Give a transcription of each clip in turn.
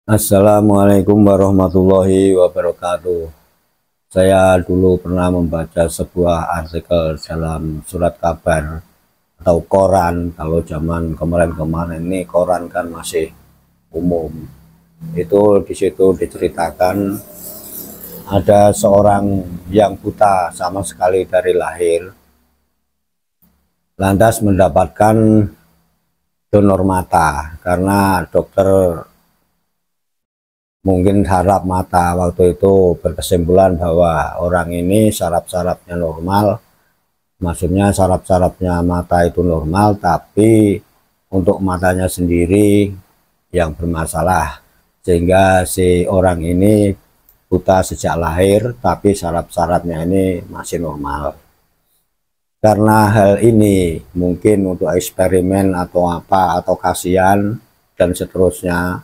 Assalamualaikum warahmatullahi wabarakatuh. Saya dulu pernah membaca sebuah artikel dalam surat kabar atau koran. Kalau zaman kemarin-kemarin ini koran kan masih umum. Itu di situ diceritakan ada seorang yang buta sama sekali dari lahir, lantas mendapatkan donor mata karena dokter mungkin saraf mata waktu itu berkesimpulan bahwa orang ini saraf-sarafnya normal, maksudnya saraf-sarafnya mata itu normal, tapi untuk matanya sendiri yang bermasalah, sehingga si orang ini buta sejak lahir tapi saraf-sarafnya ini masih normal. Karena hal ini mungkin untuk eksperimen atau apa, atau kasihan dan seterusnya,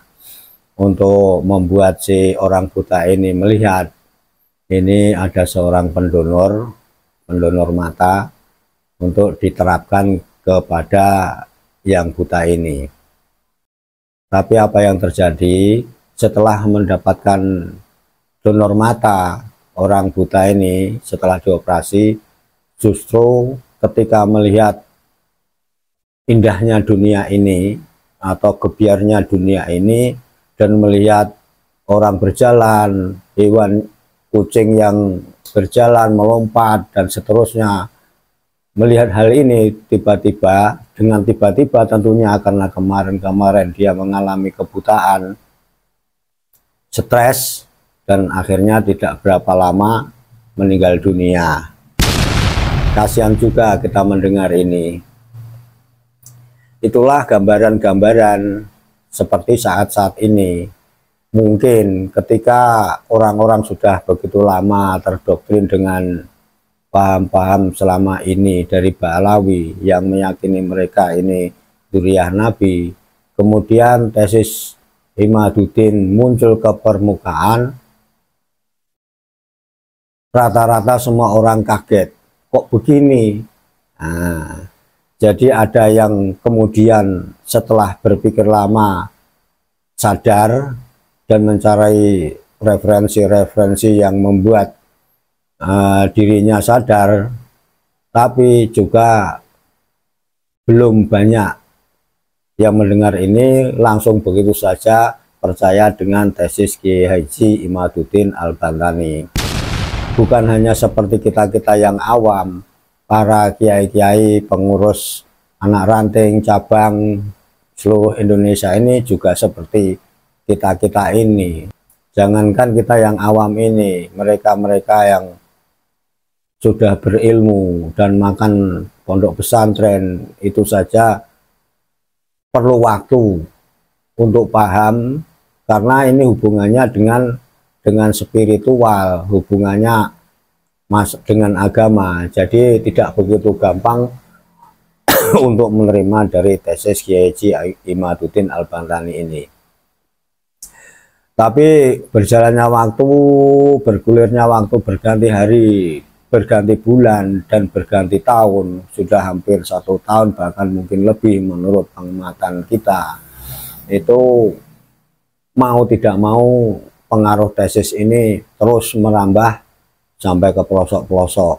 untuk membuat si orang buta ini melihat ini ada seorang pendonor mata untuk diterapkan kepada yang buta ini. Tapi apa yang terjadi setelah mendapatkan donor mata, orang buta ini setelah dioperasi justru ketika melihat indahnya dunia ini atau gebiarnya dunia ini dan melihat orang berjalan, hewan kucing yang berjalan, melompat, dan seterusnya. Melihat hal ini tiba-tiba, dengan tiba-tiba tentunya karena kemarin-kemarin dia mengalami kebutaan, stres, dan akhirnya tidak berapa lama meninggal dunia. Kasihan juga kita mendengar ini. Itulah gambaran-gambaran seperti saat-saat ini. Mungkin ketika orang-orang sudah begitu lama terdoktrin dengan paham-paham selama ini dari Ba'alawi yang meyakini mereka ini dzurriyyah Nabi, kemudian tesis Imaduddin muncul ke permukaan, rata-rata semua orang kaget, kok begini? Nah, jadi ada yang kemudian setelah berpikir lama sadar dan mencari referensi-referensi yang membuat dirinya sadar, tapi juga belum banyak yang mendengar ini langsung begitu saja percaya dengan tesis Kiai Haji Imaduddin Al-Bantani. Bukan hanya seperti kita-kita yang awam, para kiai-kiai pengurus anak ranting cabang seluruh Indonesia ini juga seperti kita-kita ini. Jangankan kita yang awam ini, mereka-mereka yang sudah berilmu dan makan pondok pesantren itu saja perlu waktu untuk paham, karena ini hubungannya dengan spiritual, hubungannya dengan agama, jadi tidak begitu gampang untuk menerima dari tesis Kiai Haji Imaduddin Al-Bantani ini. Tapi berjalannya waktu, bergulirnya waktu, berganti hari, berganti bulan, dan berganti tahun, sudah hampir 1 tahun bahkan mungkin lebih menurut pengamatan kita, itu mau tidak mau pengaruh tesis ini terus merambah sampai ke pelosok-pelosok.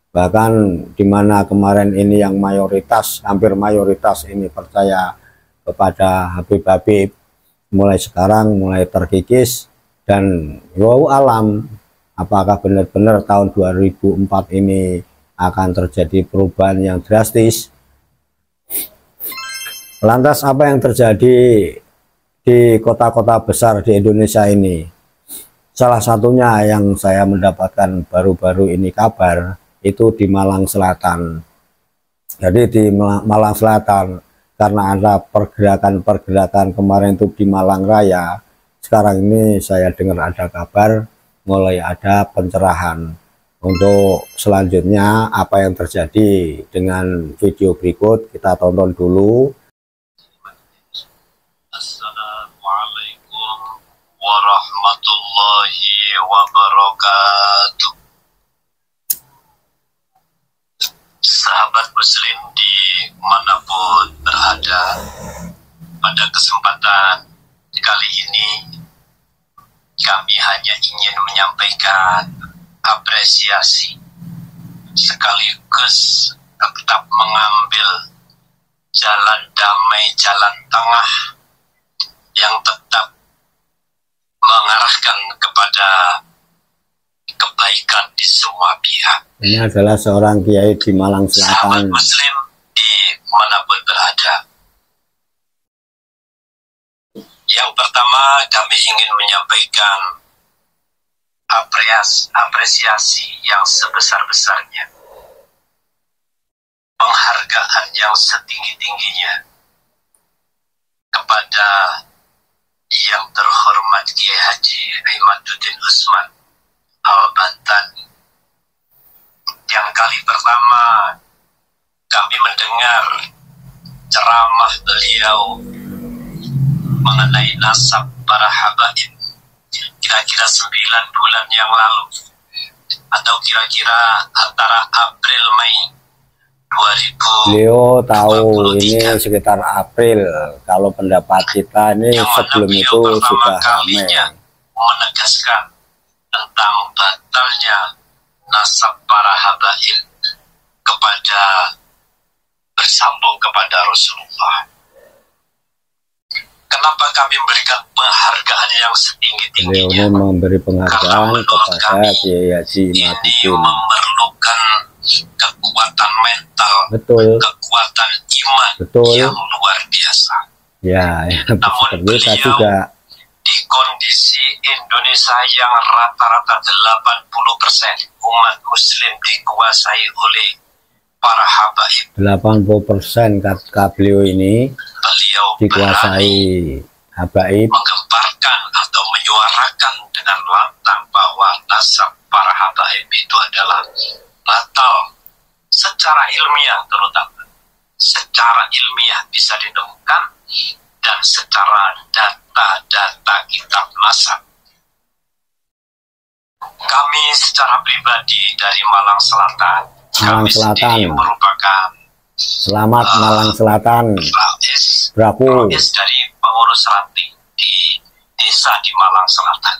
Bahkan di mana kemarin ini yang mayoritas, hampir mayoritas ini percaya kepada Habib-Habib, mulai sekarang mulai terkikis. Dan wallahu alam apakah benar-benar tahun 2004 ini akan terjadi perubahan yang drastis. Lantas apa yang terjadi di kota-kota besar di Indonesia ini? Salah satunya yang saya mendapatkan baru-baru ini kabar, itu di Malang Selatan. Jadi di Malang Selatan, karena ada pergerakan-pergerakan kemarin itu di Malang Raya, sekarang ini saya dengar ada kabar mulai ada pencerahan. Untuk selanjutnya apa yang terjadi dengan video berikut kita tonton dulu. Assalamualaikum warahmatullahi wabarakatuh. Sahabat muslim di manapun berada, pada kesempatan kali ini kami hanya ingin menyampaikan apresiasi sekaligus tetap mengambil jalan damai, jalan tengah yang tetap mengarahkan kepada kebaikan di semua pihak. Ini adalah seorang kiai di Malang Sahabat Selatan. Muslim di manapun berada. Yang pertama, kami ingin menyampaikan apresiasi yang sebesar-besarnya, penghargaan yang setinggi-tingginya kepada yang terhormat Kiai Haji Imaduddin Usman Al-Bantani. Yang kali pertama kami mendengar ceramah beliau mengenai nasab para habaib kira-kira 9 bulan yang lalu, atau kira-kira antara April Mei 2023. Beliau tahu ini sekitar April. Kalau pendapat kita ini sebelum itu sudah ramai. Menegaskan tentang batalnya nasab para habaib kepada bersambung kepada Rasulullah. Kenapa kami memberikan penghargaan yang setinggi-tingginya? Beliau memberi penghargaan kepada Kiai Haji Ini Imaduddin. memerlukan kekuatan mental, Betul. kekuatan iman Betul. yang luar biasa. Ya, Namun seperti kita beliau juga. di kondisi Indonesia yang rata-rata 80% umat muslim dikuasai oleh para habaib, 80% kata beliau ini beliau dikuasai habaib. menggemparkan atau menyuarakan dengan lantang bahwa nasab para habaib itu adalah batal secara ilmiah, terutama secara ilmiah bisa ditemukan, dan secara data-data kitab nasab. Kami secara pribadi dari Malang Selatan, Malang kami sendiri Selatan. merupakan Selamat Malang Selatan. Braku. rais dari pengurus ranting di desa di Malang Selatan.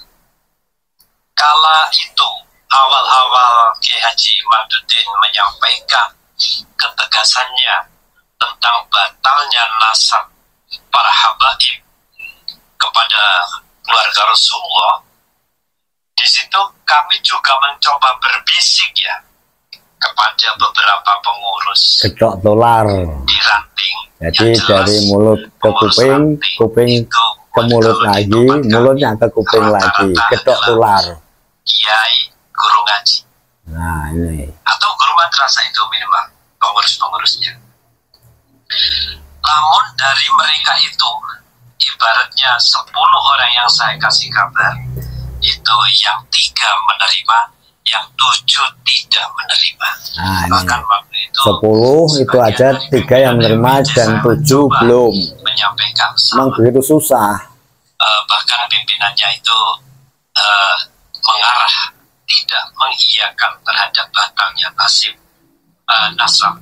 Kala itu awal-awal Kiai Haji Imaduddin menyampaikan ketegasannya tentang batalnya nasab para habaib kepada keluarga Rasulullah. Di situ kami juga mencoba berbisik ya kepada beberapa pengurus Gedok dolar. di ranting. Jadi Yang jelas, dari mulut ke pengurus kuping, ranting kuping itu ke mulut kalau lagi, di tempat mulutnya kami, ke kuping lagi. rata-rata Gedok adalah tular. kiai, guru ngaji, Nah ini. atau guru madrasah, itu minimal pengurus-pengurusnya. Namun dari mereka itu, ibaratnya 10 orang yang saya kasih kabar, itu yang 3 menerima, yang 7 tidak menerima. Nah ini. Bahkan waktu itu 10 itu aja, 3 yang menerima dan 7 belum. menyampaikan Memang begitu susah. bahkan pimpinannya itu mengarah tidak mengiyakan terhadap batalnya nasib nasab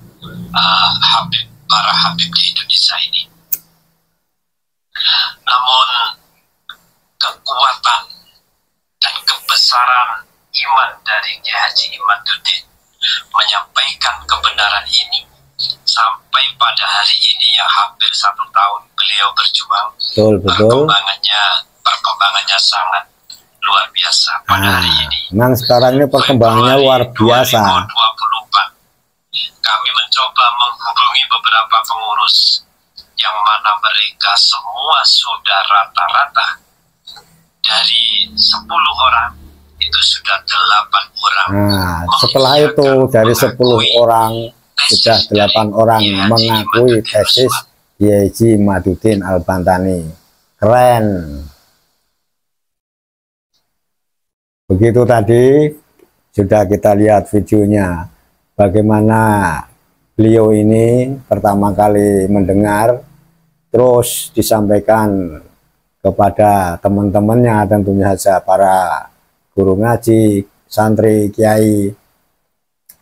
habib, para habib di Indonesia ini. Namun kekuatan dan kebesaran iman dari Kiai Haji Imaduddin menyampaikan kebenaran ini sampai pada hari ini yang hampir 1 tahun beliau berjuang. Betul. Perkembangannya sangat luar biasa pada Nah, hari ini. memang sekarang ini perkembangannya luar biasa. 2024 kami mencoba menghubungi beberapa pengurus yang mana mereka semua sudah rata-rata dari 10 orang itu sudah 8 orang. Nah, setelah itu dari 10 orang sudah 8 orang mengakui tesis Kiai Haji Imaduddin Al-Bantani. Keren. Begitu tadi sudah kita lihat videonya bagaimana beliau ini pertama kali mendengar, terus disampaikan kepada teman-temannya, tentunya saja para guru ngaji, santri, kiai.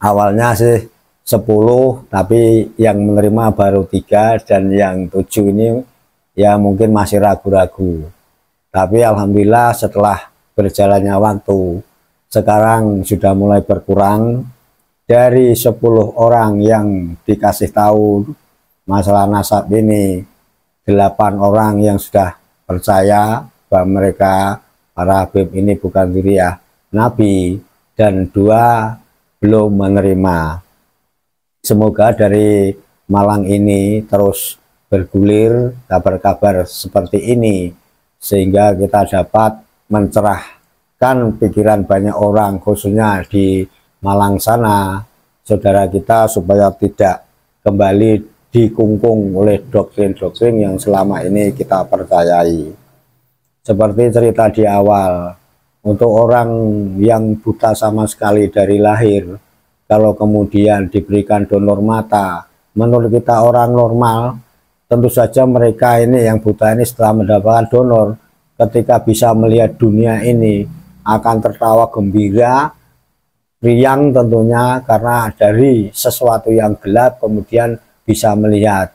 Awalnya sih 10, tapi yang menerima baru 3, dan yang 7 ini ya mungkin masih ragu-ragu. Tapi alhamdulillah setelah berjalannya waktu, sekarang sudah mulai berkurang. Dari 10 orang yang dikasih tahu masalah nasab ini, 8 orang yang sudah percaya bahwa mereka para Habib ini bukan zuriyah Nabi, dan 2 belum menerima. Semoga dari Malang ini terus bergulir kabar-kabar seperti ini, sehingga kita dapat mencerahkan pikiran banyak orang, khususnya di Malang sana, saudara kita, supaya tidak kembali dikungkung oleh doktrin-doktrin yang selama ini kita percayai. Seperti cerita di awal, untuk orang yang buta sama sekali dari lahir, kalau kemudian diberikan donor mata, menurut kita orang normal, tentu saja mereka ini yang buta ini setelah mendapatkan donor, ketika bisa melihat dunia ini akan tertawa gembira, riang tentunya, karena dari sesuatu yang gelap kemudian bisa melihat.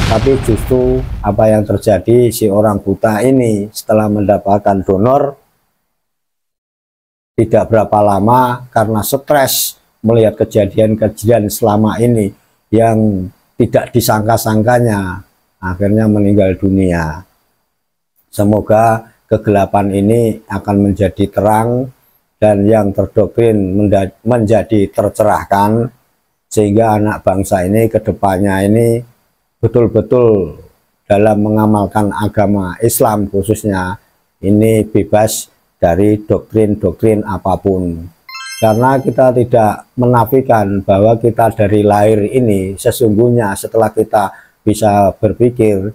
Tapi justru apa yang terjadi, si orang buta ini setelah mendapatkan donor, tidak berapa lama karena stres melihat kejadian-kejadian selama ini yang tidak disangka-sangkanya, akhirnya meninggal dunia. Semoga kegelapan ini akan menjadi terang dan yang terdoktrin menjadi tercerahkan, sehingga anak bangsa ini kedepannya ini betul-betul dalam mengamalkan agama Islam khususnya ini bebas dari doktrin-doktrin apapun. Karena kita tidak menafikan bahwa kita dari lahir ini sesungguhnya setelah kita bisa berpikir,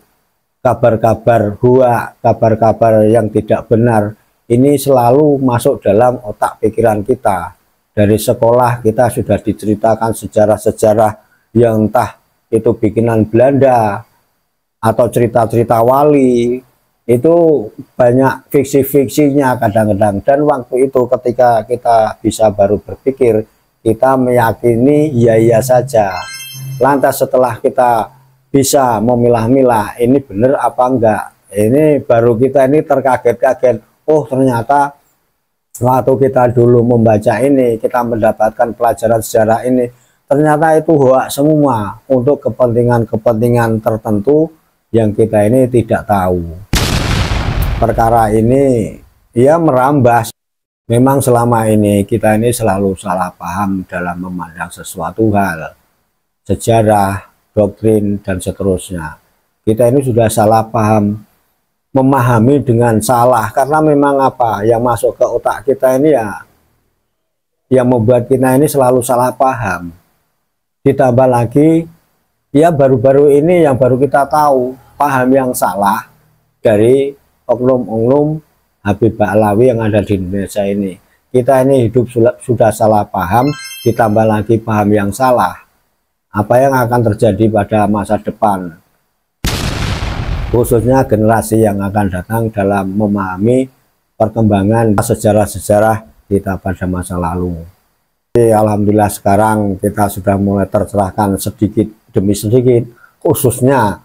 kabar-kabar hua, kabar-kabar yang tidak benar ini selalu masuk dalam otak pikiran kita. Dari sekolah kita sudah diceritakan sejarah-sejarah yang entah itu bikinan Belanda atau cerita-cerita wali, itu banyak fiksi-fiksinya kadang-kadang. Dan waktu itu ketika kita bisa baru berpikir, kita meyakini iya-iya saja. Lantas setelah kita bisa memilah-milah ini benar apa enggak, ini baru kita ini terkaget-kaget. Oh ternyata waktu kita dulu membaca ini, kita mendapatkan pelajaran sejarah ini, ternyata itu hoax semua untuk kepentingan-kepentingan tertentu yang kita ini tidak tahu. Perkara ini ya merambah. Memang selama ini kita ini selalu salah paham dalam memandang sesuatu hal, sejarah, doktrin, dan seterusnya. Kita ini sudah salah paham, memahami dengan salah, karena memang apa yang masuk ke otak kita ini ya yang membuat kita ini selalu salah paham. Ditambah lagi ya baru-baru ini yang baru kita tahu paham yang salah dari oknum-oknum Habib Ba'alawi yang ada di Indonesia ini. Kita ini hidup sudah salah paham, ditambah lagi paham yang salah. Apa yang akan terjadi pada masa depan, khususnya generasi yang akan datang dalam memahami perkembangan sejarah-sejarah kita pada masa lalu. Jadi, alhamdulillah sekarang kita sudah mulai tercerahkan sedikit demi sedikit, khususnya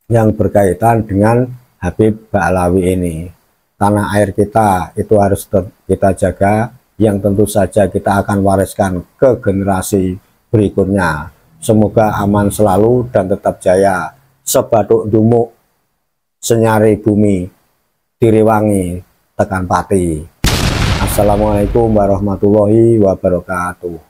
yang berkaitan dengan Habib Ba'alawi ini. Tanah air kita itu harus kita jaga, yang tentu saja kita akan wariskan ke generasi berikutnya. Semoga aman selalu dan tetap jaya. Sebatuk dumuk senyari bumi, diriwangi tekan pati. Assalamualaikum warahmatullahi wabarakatuh.